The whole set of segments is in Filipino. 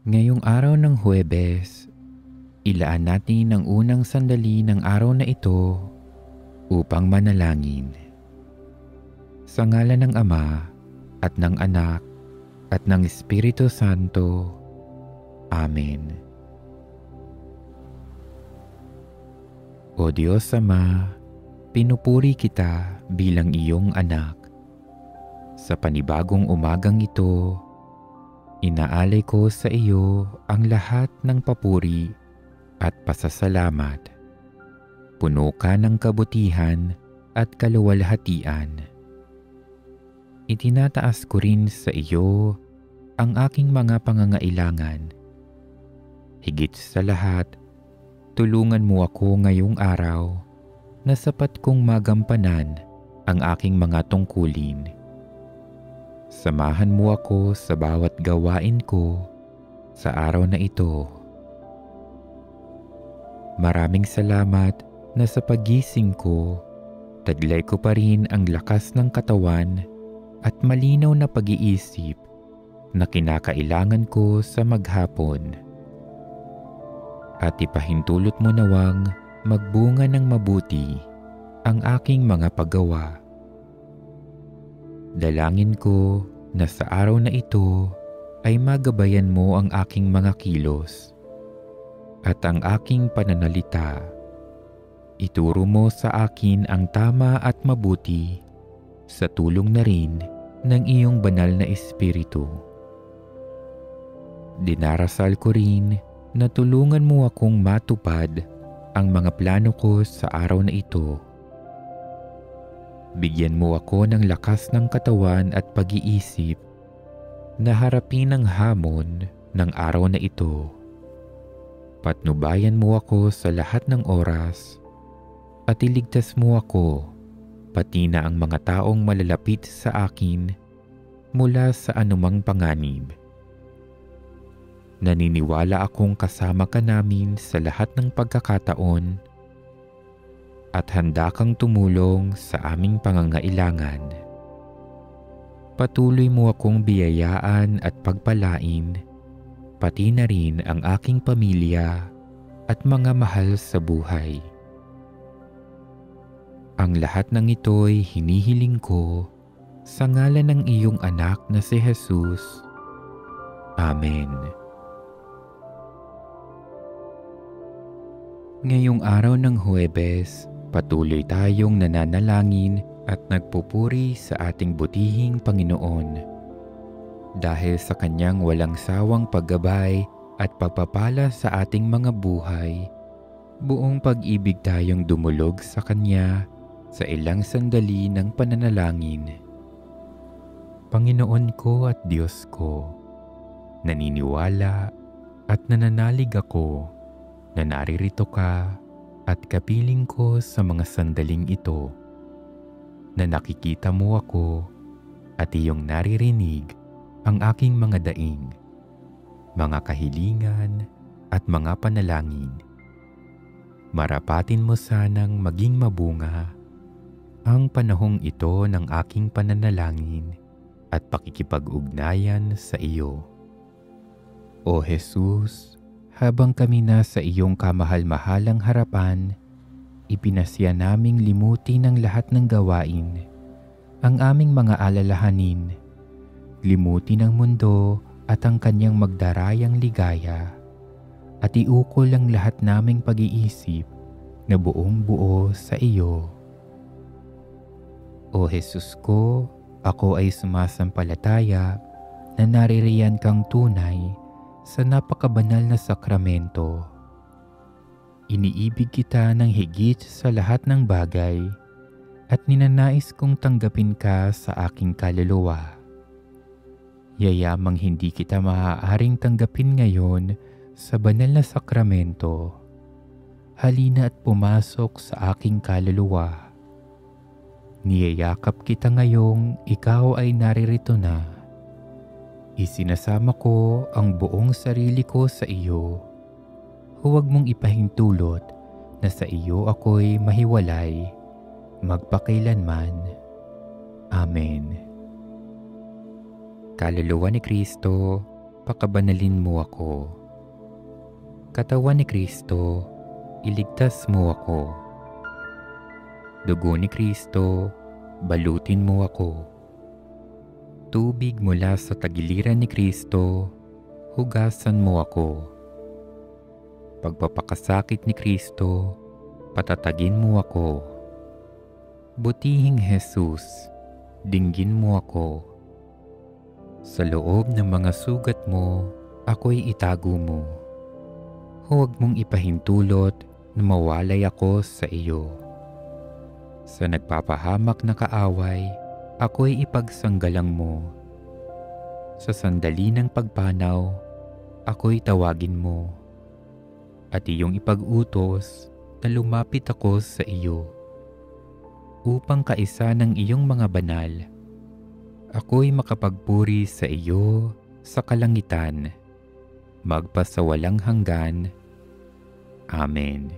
Ngayong araw ng Huwebes, ilaan natin ang unang sandali ng araw na ito upang manalangin. Sa ngalan ng Ama at ng Anak at ng Espiritu Santo. Amen. O Diyos Ama, pinupuri kita bilang iyong anak. Sa panibagong umagang ito, inaalay ko sa iyo ang lahat ng papuri at pasasalamat. Puno ka ng kabutihan at kaluwalhatian. Itinataas ko rin sa iyo ang aking mga pangangailangan. Higit sa lahat, tulungan mo ako ngayong araw na sapat kong magampanan ang aking mga tungkulin. Samahan mo ako sa bawat gawain ko sa araw na ito. Maraming salamat na sa paggising ko, taglay ko pa rin ang lakas ng katawan at malinaw na pag-iisip na kinakailangan ko sa maghapon. At ipahintulot mo nawang magbunga ng mabuti ang aking mga paggawa. Dalangin ko na sa araw na ito ay magabayan mo ang aking mga kilos at ang aking pananalita. Ituro mo sa akin ang tama at mabuti sa tulong na rin ng iyong banal na Espiritu. Dinarasal ko rin na tulungan mo akong matupad ang mga plano ko sa araw na ito. Bigyan mo ako ng lakas ng katawan at pag-iisip na harapin ang hamon ng araw na ito. Patnubayan mo ako sa lahat ng oras at iligtas mo ako, pati na ang mga taong malalapit sa akin mula sa anumang panganib. Naniniwala akong kasama ka namin sa lahat ng pagkakataon at handa kang tumulong sa aming pangangailangan. Patuloy mo akong biyayaan at pagpalain, pati na rin ang aking pamilya at mga mahal sa buhay. Ang lahat ng ito'y hinihiling ko sa ngalan ng iyong anak na si Jesus. Amen. Ngayong araw ng Huwebes, patuloy tayong nananalangin at nagpupuri sa ating butihing Panginoon. Dahil sa kanyang walang sawang paggabay at pagpapala sa ating mga buhay, buong pag-ibig tayong dumulog sa kanya sa ilang sandali ng pananalangin. Panginoon ko at Diyos ko, naniniwala at nananalig ako na naririto ka at kapiling ko sa mga sandaling ito, na nakikita mo ako at iyong naririnig ang aking mga daing, mga kahilingan at mga panalangin. Marapatin mo sanang maging mabunga ang panahong ito ng aking pananalangin at pakikipag-ugnayan sa iyo. O Jesus, habang kami nasa iyong kamahal-mahalang harapan, ipinasya naming limutin ang lahat ng gawain, ang aming mga alalahanin, limutin ang mundo at ang kanyang magdarayang ligaya, at iukol ang lahat naming pag-iisip na buong buo sa iyo. O Jesus ko, ako ay sumasampalataya na naririyan kang tunay sa napakabanal na sakramento. Iniibig kita ng higit sa lahat ng bagay at ninanais kong tanggapin ka sa aking kaluluwa. Yayamang hindi kita maaaring tanggapin ngayon sa banal na sakramento. Halina at pumasok sa aking kaluluwa. Niyayakap kita ngayong ikaw ay naririto na. Isinasama ko ang buong sarili ko sa iyo. Huwag mong ipahintulot na sa iyo ako'y mahiwalay, magpakailanman. Amen. Kaluluwa ni Kristo, pakabanalin mo ako. Katawan ni Kristo, iligtas mo ako. Dugo ni Kristo, balutin mo ako. Tubig mula sa tagiliran ni Kristo, hugasan mo ako. Pagpapakasakit ni Kristo, patatagin mo ako. Butihing Jesus, dinggin mo ako. Sa loob ng mga sugat mo, ako'y itago mo. Huwag mong ipahintulot na mawalay ako sa iyo. Sa nagpapahamak na kaaway, ako'y ipagsanggalang mo. Sa sandali ng pagpanaw, ako'y tawagin mo. At iyong ipag-utos na lumapit ako sa iyo. Upang kaisa ng iyong mga banal, ako'y makapagpuri sa iyo sa kalangitan, magpasawalang hanggan. Amen.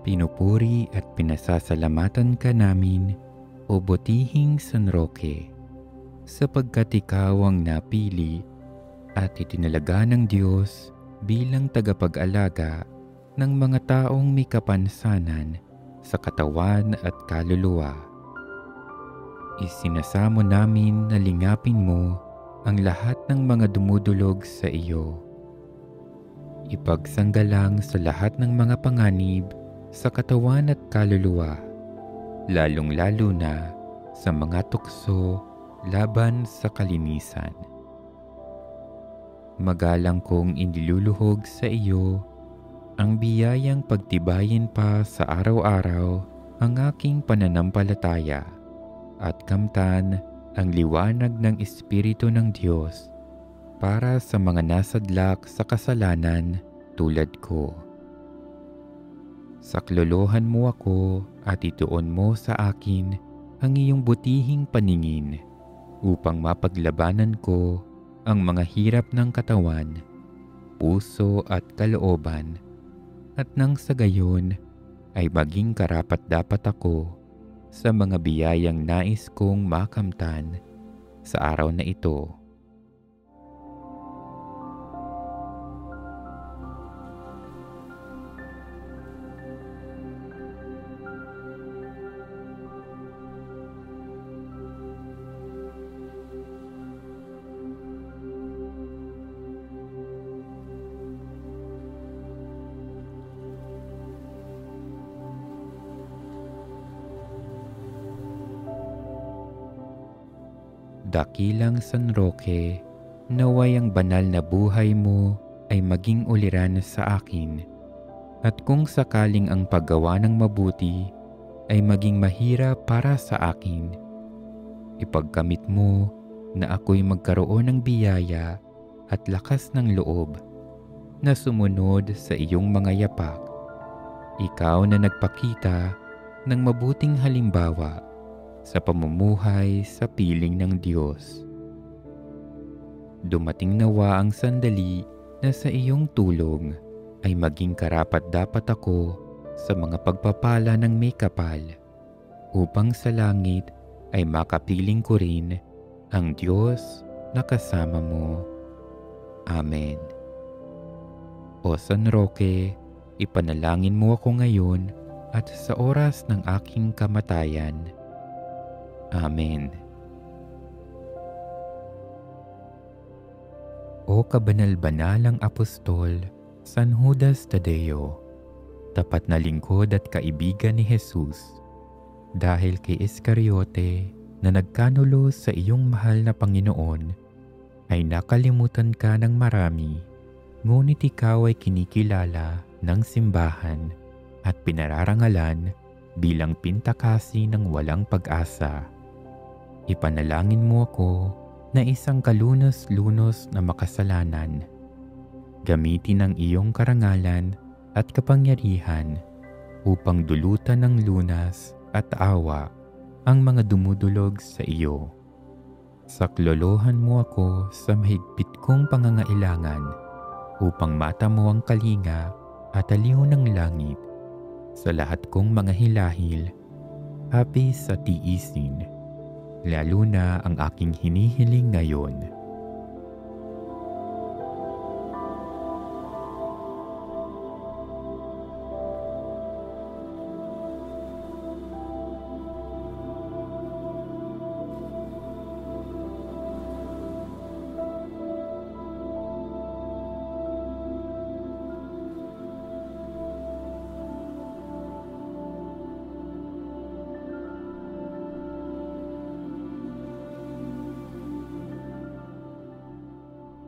Pinupuri at pinasasalamatan ka namin, o butihing San Roque, sapagkat ikaw ang napili at itinalaga ng Diyos bilang tagapag-alaga ng mga taong may kapansanan sa katawan at kaluluwa. Isinasamo namin na lingapin mo ang lahat ng mga dumudulog sa iyo. Ipagsanggalang sa lahat ng mga panganib sa katawan at kaluluwa, lalong-lalo na sa mga tukso laban sa kalinisan. Magalang kong iniluluhog sa iyo ang biyayang pagtibayin pa sa araw-araw ang aking pananampalataya at kamtan ang liwanag ng Espiritu ng Diyos para sa mga nasadlak sa kasalanan tulad ko. Saklolohan mo ako at ituon mo sa akin ang iyong butihing paningin upang mapaglabanan ko ang mga hirap ng katawan, puso at kalooban, at nang sa gayon ay maging karapat-dapat ako sa mga biyayang nais kong makamtan sa araw na ito. Dakilang San Roque, naway ang banal na buhay mo ay maging uliran sa akin, at kung sakaling ang paggawa ng mabuti ay maging mahirap para sa akin, ipagkamit mo na ako'y magkaroon ng biyaya at lakas ng loob na sumunod sa iyong mga yapak. Ikaw na nagpakita ng mabuting halimbawa sa pamumuhay sa piling ng Diyos. Dumating nawa ang sandali na sa iyong tulong ay maging karapat-dapat ako sa mga pagpapala ng may kapal, upang sa langit ay makapiling ko rin ang Diyos na kasama mo. Amen. O San Roque, ipanalangin mo ako ngayon at sa oras ng aking kamatayan. Amen. O kabanal-banalang apostol, San Judas Tadeo, tapat na lingkod at kaibigan ni Jesus, dahil kay Iscariote na nagkanulo sa iyong mahal na Panginoon, ay nakalimutan ka ng marami, ngunit ikaw ay kinikilala ng simbahan at pinararangalan bilang pintakasi ng walang pag-asa. Ipanalangin mo ako na isang kalunos-lunos na makasalanan. Gamitin ang iyong karangalan at kapangyarihan upang dulutan ng lunas at awa ang mga dumudulog sa iyo. Saklolohan mo ako sa mahigpit kong pangangailangan upang mata mo ang kalinga at aliw ng langit sa lahat kong mga hilahil Happy sa tiisin, lalo na ang aking hinihiling ngayon.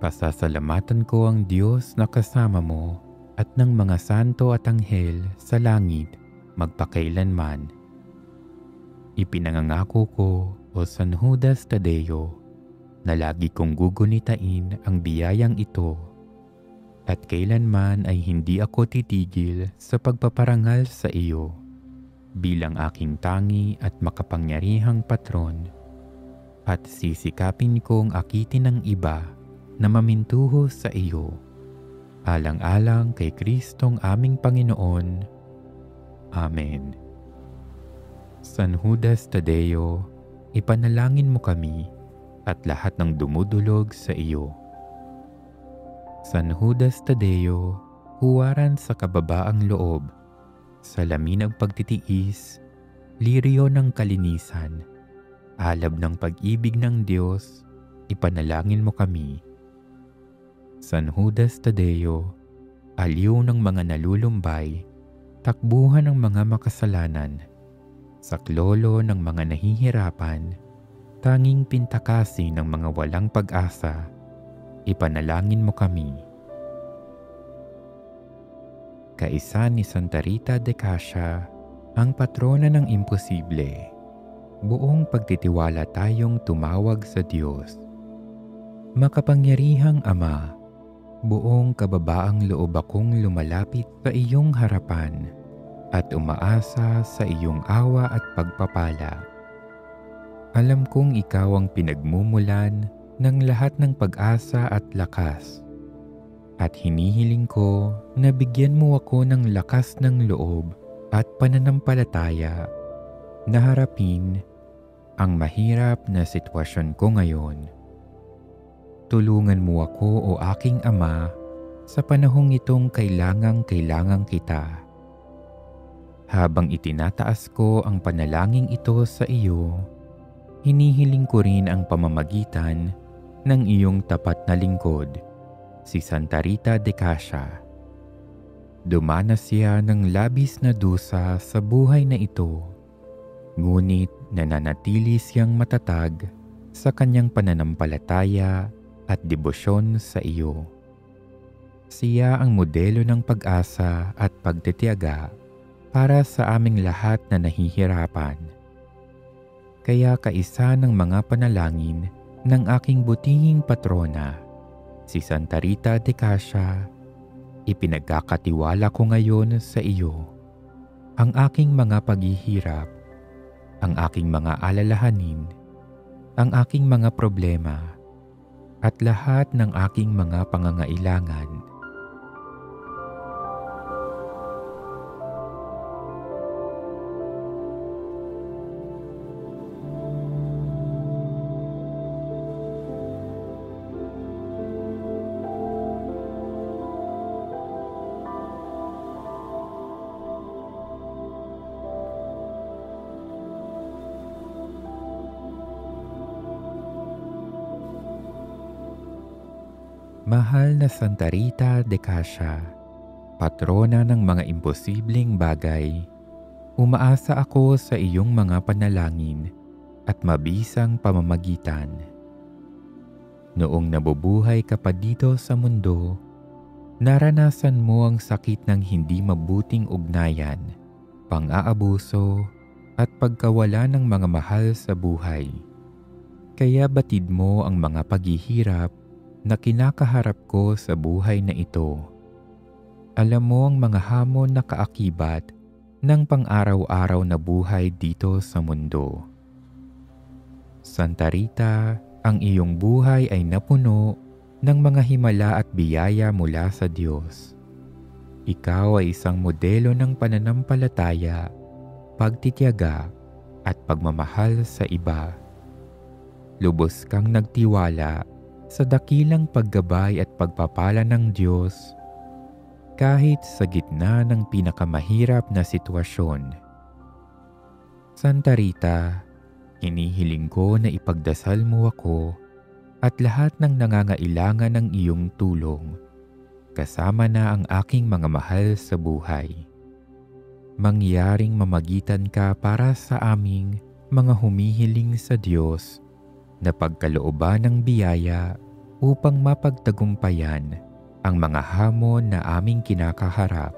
Pasasalamatan ko ang Diyos na kasama mo at ng mga santo at anghel sa langit magpakailanman. Ipinangangako ko, o San Judas Tadeo, na lagi kong gugunitain ang biyayang ito at kailanman ay hindi ako titigil sa pagpaparangal sa iyo bilang aking tangi at makapangyarihang patron, at sisikapin kong akitin ng iba na mamintuho sa iyo, alang-alang kay Kristong aming Panginoon. Amen. San Judas Tadeo, ipanalangin mo kami at lahat ng dumudulog sa iyo. San Judas Tadeo, huwaran sa kababaang loob, salamin ng pagtitiis, liryo ng kalinisan, alab ng pag-ibig ng Diyos, ipanalangin mo kami. San Judas Tadeo, aliw ng mga nalulumbay, takbuhan ng mga makasalanan, saklolo ng mga nahihirapan, tanging pintakasi ng mga walang pag-asa, ipanalangin mo kami. Kaisa ni Santa Rita de Cascia, ang patrona ng imposible, buong pagtitiwala tayong tumawag sa Diyos. Makapangyarihang Ama, buong kababaang loob akong lumalapit sa iyong harapan at umaasa sa iyong awa at pagpapala. Alam kong ikaw ang pinagmumulan ng lahat ng pag-asa at lakas, at hinihiling ko na bigyan mo ako ng lakas ng loob at pananampalataya na harapin ang mahirap na sitwasyon ko ngayon. Tulungan mo ako, o aking Ama, sa panahong itong kailangang kita. Habang itinataas ko ang panalangin ito sa iyo, hinihiling ko rin ang pamamagitan ng iyong tapat na lingkod, si Santa Rita de Cascia. Dumanas siya ng labis na dusa sa buhay na ito, ngunit nananatili siyang matatag sa kanyang pananampalataya at debosyon sa iyo. Siya ang modelo ng pag-asa at pagtitiyaga para sa aming lahat na nahihirapan. Kaya kaisa ng mga panalangin ng aking butihing patrona, si Santa Rita de Cascia, ipinagkakatiwala ko ngayon sa iyo ang aking mga paghihirap, ang aking mga alalahanin, ang aking mga problema, at lahat ng aking mga pangangailangan. Mahal na Santa Rita de Cascia, patrona ng mga imposibleng bagay, umaasa ako sa iyong mga panalangin at mabisang pamamagitan. Noong nabubuhay ka pa dito sa mundo, naranasan mo ang sakit ng hindi mabuting ugnayan, pang-aabuso at pagkawala ng mga mahal sa buhay. Kaya batid mo ang mga paghihirap na kinakaharap ko sa buhay na ito. Alam mo ang mga hamon na kaakibat ng pang-araw-araw na buhay dito sa mundo. Santa Rita, ang iyong buhay ay napuno ng mga himala at biyaya mula sa Diyos. Ikaw ay isang modelo ng pananampalataya, pagtitiyaga, at pagmamahal sa iba. Lubos kang nagtiwala sa dakilang paggabay at pagpapala ng Diyos kahit sa gitna ng pinakamahirap na sitwasyon. Santa Rita, hinihiling ko na ipagdasal mo ako at lahat ng nangangailangan ng iyong tulong, kasama na ang aking mga mahal sa buhay. Mangyaring mamagitan ka para sa aming mga humihiling sa Diyos na pagkalooban ng biyaya upang mapagtagumpayan ang mga hamon na aming kinakaharap.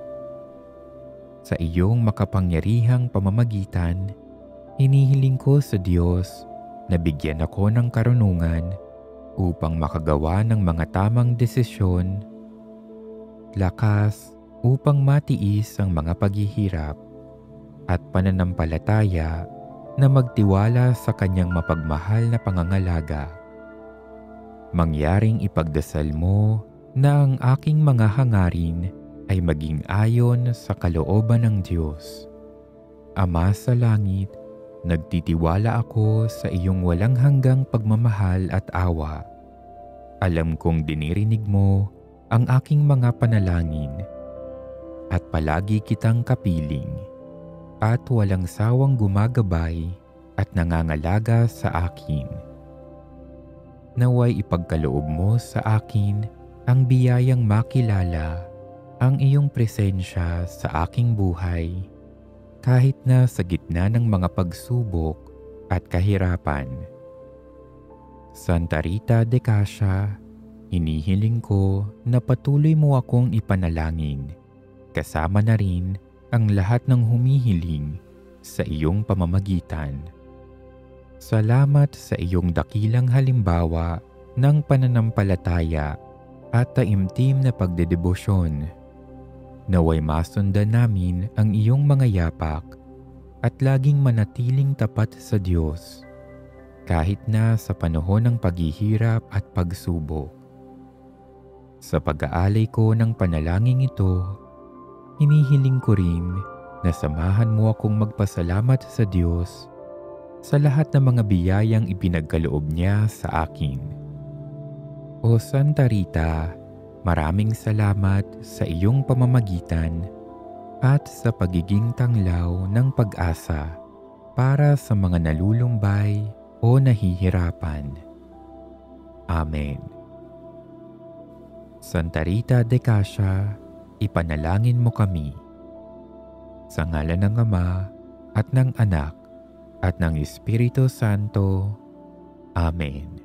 Sa iyong makapangyarihang pamamagitan, hinihiling ko sa Diyos na bigyan ako ng karunungan upang makagawa ng mga tamang desisyon, lakas upang matiis ang mga paghihirap, at pananampalataya na magtiwala sa kanyang mapagmahal na pangangalaga. Mangyaring ipagdasal mo na ang aking mga hangarin ay maging ayon sa kalooban ng Diyos. Ama sa langit, nagtitiwala ako sa iyong walang hanggang pagmamahal at awa. Alam kong dinirinig mo ang aking mga panalangin at palagi kitang kapiling at walang sawang gumagabay at nangangalaga sa akin. Naway ipagkaloob mo sa akin ang biyayang makilala ang iyong presensya sa aking buhay kahit na sa gitna ng mga pagsubok at kahirapan. Santa Rita de Cassia, hinihiling ko na patuloy mo akong ipanalangin, kasama na rin ang lahat ng humihiling sa iyong pamamagitan. Salamat sa iyong dakilang halimbawa ng pananampalataya at taimtim na pagdedebosyon. Naway masundan namin ang iyong mga yapak at laging manatiling tapat sa Diyos kahit na sa panahon ng paghihirap at pagsubok. Sa pag-aalay ko ng panalangin ito, hinihiling ko rin na samahan mo akong magpasalamat sa Diyos sa lahat ng mga biyayang ipinagkaloob niya sa akin. O Santa Rita, maraming salamat sa iyong pamamagitan at sa pagiging tanglaw ng pag-asa para sa mga nalulumbay o nahihirapan. Amen. Santa Rita de Cassia, ipanalangin mo kami. Sa ngalan ng Ama at ng Anak at ng Espiritu Santo. Amen.